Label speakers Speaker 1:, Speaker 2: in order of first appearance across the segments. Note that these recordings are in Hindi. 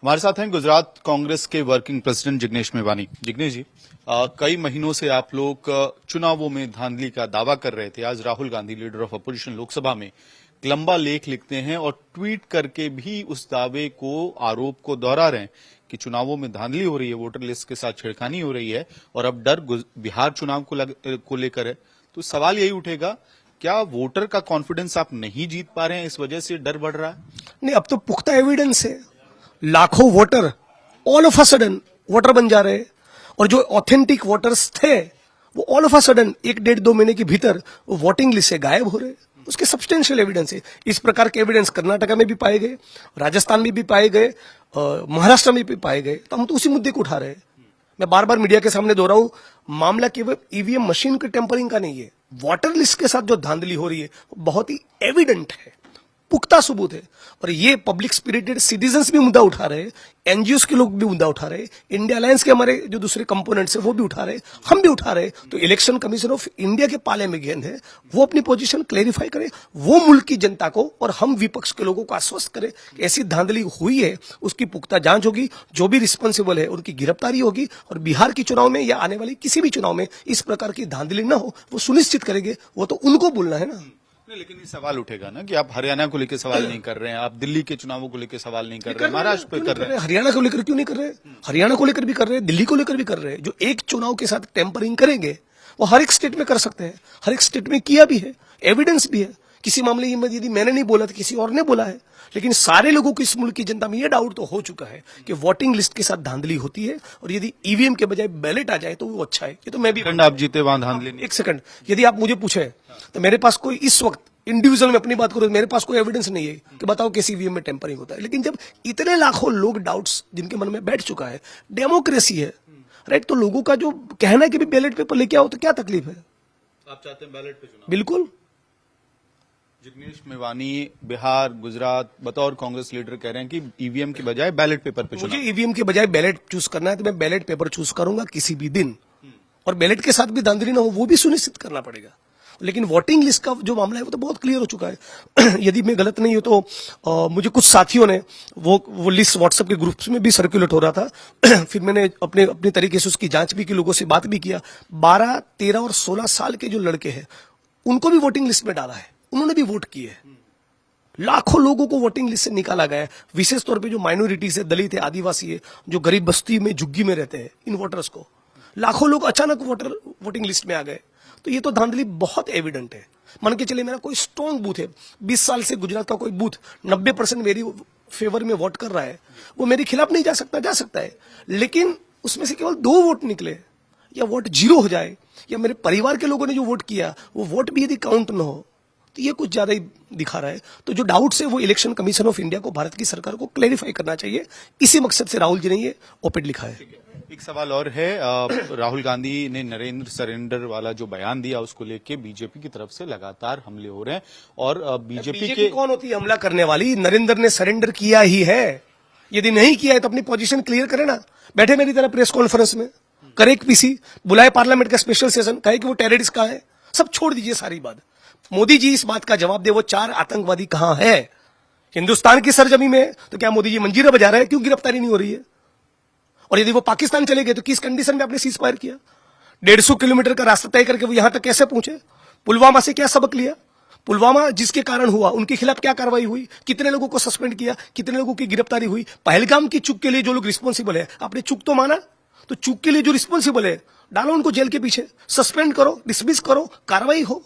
Speaker 1: हमारे साथ हैं गुजरात कांग्रेस के वर्किंग प्रेसिडेंट जिग्नेश मेवानी। जिग्नेश जी, कई महीनों से आप लोग चुनावों में धांधली का दावा कर रहे थे। आज Rahul Gandhi, leader of opposition, Lok Sabha में एक लंबा लेख लिखते हैं और ट्वीट करके भी उस दावे को, आरोप को दोहरा रहे हैं कि चुनावों में धांधली हो रही है, वोटर लिस्ट के साथ छेड़खानी हो रही है और अब डर बिहार चुनाव को लेकर है। तो सवाल यही उठेगा, क्या वोटर का कॉन्फिडेंस आप नहीं जीत पा रहे हैं, इस वजह से डर बढ़ रहा है?
Speaker 2: नहीं, अब तो पुख्ता एविडेंस है। लाखों voter all of a sudden voter बन जा रहे हैं और जो ऑथेंटिक वोटर्स थे वो ऑल ऑफ अ सडन 1-1.5-2 महीने के भीतर वो वोटिंग लिस्ट से गायब हो रहे हैं। उसके सब्सटेंशियल एविडेंस है। इस प्रकार के एविडेंस कर्नाटका में भी पाए गए, राजस्थान में भी पाए गए, महाराष्ट्र में भी पाए गए। तो हम तो उसी मुद्दे को उठा रहे हैं। मैं बार बार मीडिया के सामने दोहराऊं, मामला केवल ईवीएम मशीन के टेम्परिंग का नहीं है। वोटर लिस्ट के साथ जो धांधली हो रही है वो बहुत ही एविडेंट है, पुख्ता सबूत है। और ये पब्लिक स्पिरिटेड सिटीजन्स भी मुद्दा उठा रहे हैं, एनजीओ के लोग भी मुद्दा उठा रहे हैं, इंडिया अलायंस के हमारे जो दूसरे कंपोनेंट्स है वो भी उठा रहे हैं, हम भी उठा रहे हैं। तो इलेक्शन कमीशन ऑफ इंडिया के पाले में गेंद है, वो अपनी पोजीशन क्लेरिफाई करे, वो मुल्क की जनता को और हम विपक्ष के लोगों को आश्वस्त करे कि ऐसी धांधली हुई है, उसकी पुख्ता जांच होगी, जो भी रिस्पॉन्सिबल है उनकी गिरफ्तारी होगी और बिहार के चुनाव में या आने वाली किसी भी चुनाव में इस प्रकार की धांधली न हो, वो सुनिश्चित करेंगे। वो तो उनको बोलना है ना।
Speaker 1: नहीं, लेकिन ये सवाल उठेगा ना कि आप हरियाणा को लेकर सवाल नहीं कर रहे हैं, आप दिल्ली के चुनावों को लेकर सवाल नहीं कर रहे हैं, महाराष्ट्र पे कर रहे हैं,
Speaker 2: हरियाणा को लेकर क्यों नहीं कर रहे? हरियाणा को लेकर भी कर रहे हैं, दिल्ली को लेकर भी कर रहे हैं। जो एक चुनाव के साथ टेम्परिंग करेंगे वो हर एक स्टेट में कर सकते हैं, हर एक स्टेट में किया भी है, एविडेंस भी है। किसी मामले में यदि मैंने नहीं बोला तो किसी और ने बोला है, लेकिन सारे लोगों को, इस मुल्क की जनता में यह डाउट तो हो चुका है कि वोटिंग लिस्ट के साथ धांधली होती है और यदि ईवीएम के बजाय बैलेट आ जाए तो वो अच्छा है। ये तो मैं भी,
Speaker 1: आप जीते वहां धांधली नहीं।
Speaker 2: एक सेकंड, यदि आप मुझे पूछे तो मेरे पास कोई इस वक्त इंडिविजुअल में अपनी बात करूं, मेरे पास कोई एविडेंस नहीं है कि बताओ कैसी ईवीएम में टेम्परिंग होता है। लेकिन जब इतने लाखों लोग डाउट्स जिनके मन में बैठ चुका है, डेमोक्रेसी है, राइट, तो लोगों का जो कहना है कि भी बैलेट पेपर लेके आओ, तो क्या तकलीफ है?
Speaker 1: आप चाहते हैं बैलेट पे चुनाव?
Speaker 2: बिल्कुल।
Speaker 1: जिग्नेश मेवानी बिहार, गुजरात, बतौर कांग्रेस लीडर कह रहे हैं कि ईवीएम के बजाय बैलेट पेपर पे चुनाव।
Speaker 2: मुझे ईवीएम के बजाय बैलेट चूज करना है तो मैं बैलेट पेपर चूज करूंगा किसी भी दिन, और बैलेट के साथ भी धांधली ना हो वो भी सुनिश्चित करना पड़ेगा। लेकिन वोटिंग लिस्ट का जो मामला है वो तो बहुत क्लियर हो चुका है। यदि मैं गलत नहीं हूं तो मुझे कुछ साथियों ने वो लिस्ट व्हाट्सएप के ग्रुप्स में भी सर्कुलेट हो रहा था। फिर मैंने अपने तरीके से उसकी जांच भी की, लोगों से बात भी किया। 12, 13 और 16 साल के जो लड़के हैं उनको भी वोटिंग लिस्ट में डाला है, उन्होंने भी वोट किए है। लाखों लोगों को वोटिंग लिस्ट से निकाला गया है। विशेष तौर पे जो माइनॉरिटीज है, दलित है, आदिवासी है, जो गरीब बस्ती में, झुग्गी में रहते हैं, इन वोटर्स को लाखों लोग अचानक वोटिंग लिस्ट में आ गए। तो ये तो धांधली बहुत एविडेंट है। मान के चले मेरा कोई स्ट्रॉन्ग बूथ है, 20 साल से गुजरात का कोई बूथ 90% मेरी फेवर में वोट कर रहा है, वो मेरे खिलाफ नहीं जा सकता है, लेकिन उसमें से केवल 2 वोट निकले या वोट 0 हो जाए, या मेरे परिवार के लोगों ने जो वोट किया वो वोट भी यदि काउंट न हो, तो ये कुछ ज्यादा ही दिखा रहा है। तो जो डाउट्स है वो इलेक्शन कमीशन ऑफ इंडिया को, भारत की सरकार को क्लेरिफाई करना चाहिए। इसी मकसद से राहुल जी ने ये ओपेड लिखा है।
Speaker 1: एक सवाल और है, राहुल गांधी ने नरेंद्र सरेंडर वाला जो बयान दिया उसको लेके बीजेपी की तरफ से लगातार हमले हो रहे हैं और बीजेपी के
Speaker 2: कौन होती है हमला करने वाली? नरेंद्र ने सरेंडर किया ही है। यदि नहीं किया है तो अपनी पोजीशन क्लियर करे ना, बैठे मेरी तरह प्रेस कॉन्फ्रेंस में, करे एक पीसी, बुलाए पार्लियामेंट का स्पेशल सेशन, कहे कि वो टेररिस्ट कहां है, सब छोड़ दीजिए सारी बात। मोदी जी इस बात का जवाब दे, वो 4 आतंकवादी कहां है हिंदुस्तान की सरजमी में? तो क्या मोदी जी मंजीरा बजा रहे हैं? क्यों गिरफ्तारी नहीं हो रही है? और यदि वो पाकिस्तान चले गए तो किस कंडीशन में आपने सीज फायर किया? 150 किलोमीटर का रास्ता तय करके वो यहां तक कैसे पहुंचे? पुलवामा से क्या सबक लिया? पुलवामा जिसके कारण हुआ उनके खिलाफ क्या कार्रवाई हुई? कितने लोगों को सस्पेंड किया? कितने लोगों की गिरफ्तारी हुई? पहलगाम की चूक के लिए जो लोग रिस्पॉन्सिबल है, आपने चूक तो माना, तो चूक के लिए जो रिस्पॉन्सिबल है डालो उनको जेल के पीछे, सस्पेंड करो, डिसमिस करो, कार्रवाई हो।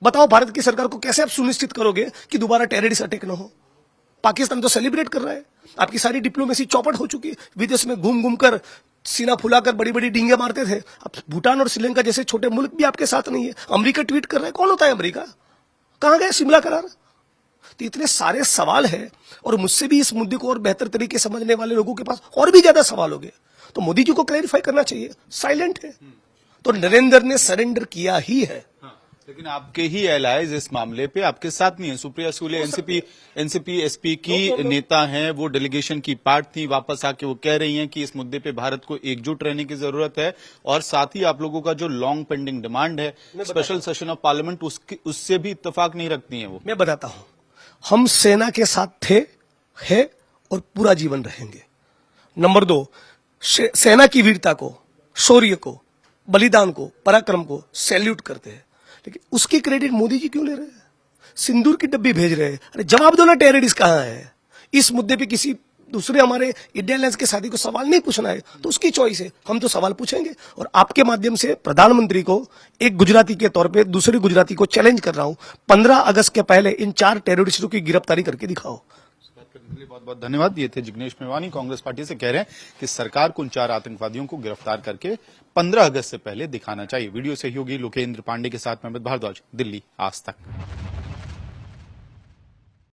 Speaker 2: बताओ भारत की सरकार को कैसे आप सुनिश्चित करोगे कि दोबारा टेररिस्ट अटैक न हो? पाकिस्तान तो सेलिब्रेट कर रहा है, आपकी सारी डिप्लोमेसी चौपट हो चुकी है, विदेश में घूम घूम कर सीना फुलाकर बड़ी बड़ी डींगे मारते थे। अब भूटान और श्रीलंका जैसे छोटे मुल्क भी आपके साथ नहीं है। अमेरिका ट्वीट कर रहा है, कौन होता है अमेरिका? कहां गया शिमला करार? तो इतने सारे सवाल है और मुझसे भी इस मुद्दे को और बेहतर तरीके समझने वाले लोगों के पास और भी ज्यादा सवाल हो गए। तो मोदी जी को क्लैरिफाई करना चाहिए, साइलेंट है। तो नरेंद्र ने सरेंडर किया ही है।
Speaker 1: लेकिन आपके ही एलाइज इस मामले पे आपके साथ नहीं है। सुप्रिया सुले एनसीपी एसपी की नेता हैं, वो डेलीगेशन की पार्ट थी, वापस आके वो कह रही हैं कि इस मुद्दे पे भारत को एकजुट रहने की जरूरत है और साथ ही आप लोगों का जो लॉन्ग पेंडिंग डिमांड है स्पेशल सेशन ऑफ पार्लियामेंट, उससे भी इत्तेफाक नहीं रखती हैं वो।
Speaker 2: मैं बताता हूं, हम सेना के साथ थे, है और पूरा जीवन रहेंगे। नंबर 2, सेना की वीरता को, शौर्य को, बलिदान को, पराक्रम को सैल्यूट करते हैं, लेकिन उसकी क्रेडिट मोदी जी क्यों ले रहे हैं? सिंदूर की डब्बी भेज रहे हैं। अरे जवाब दो ना, टेररिस्ट कहाँ है? इस मुद्दे पे किसी दूसरे हमारे इंडियन एयरलाइंस के साथी को सवाल नहीं पूछना है, तो उसकी चॉइस है, हम तो सवाल पूछेंगे। और आपके माध्यम से प्रधानमंत्री को, एक गुजराती के तौर पे दूसरे गुजराती को चैलेंज कर रहा हूं, 15 अगस्त के पहले इन 4 टेररिस्टों की गिरफ्तारी करके दिखाओ।
Speaker 1: बात करने के लिए बहुत बहुत धन्यवाद। ये थे जिग्नेश मेवानी, कांग्रेस पार्टी से, कह रहे हैं कि सरकार को उन 4 आतंकवादियों को गिरफ्तार करके 15 अगस्त से पहले दिखाना चाहिए। वीडियो सहयोगी लोकेंद्र पांडे के साथ मैं अमित भारद्वाज, दिल्ली आज तक।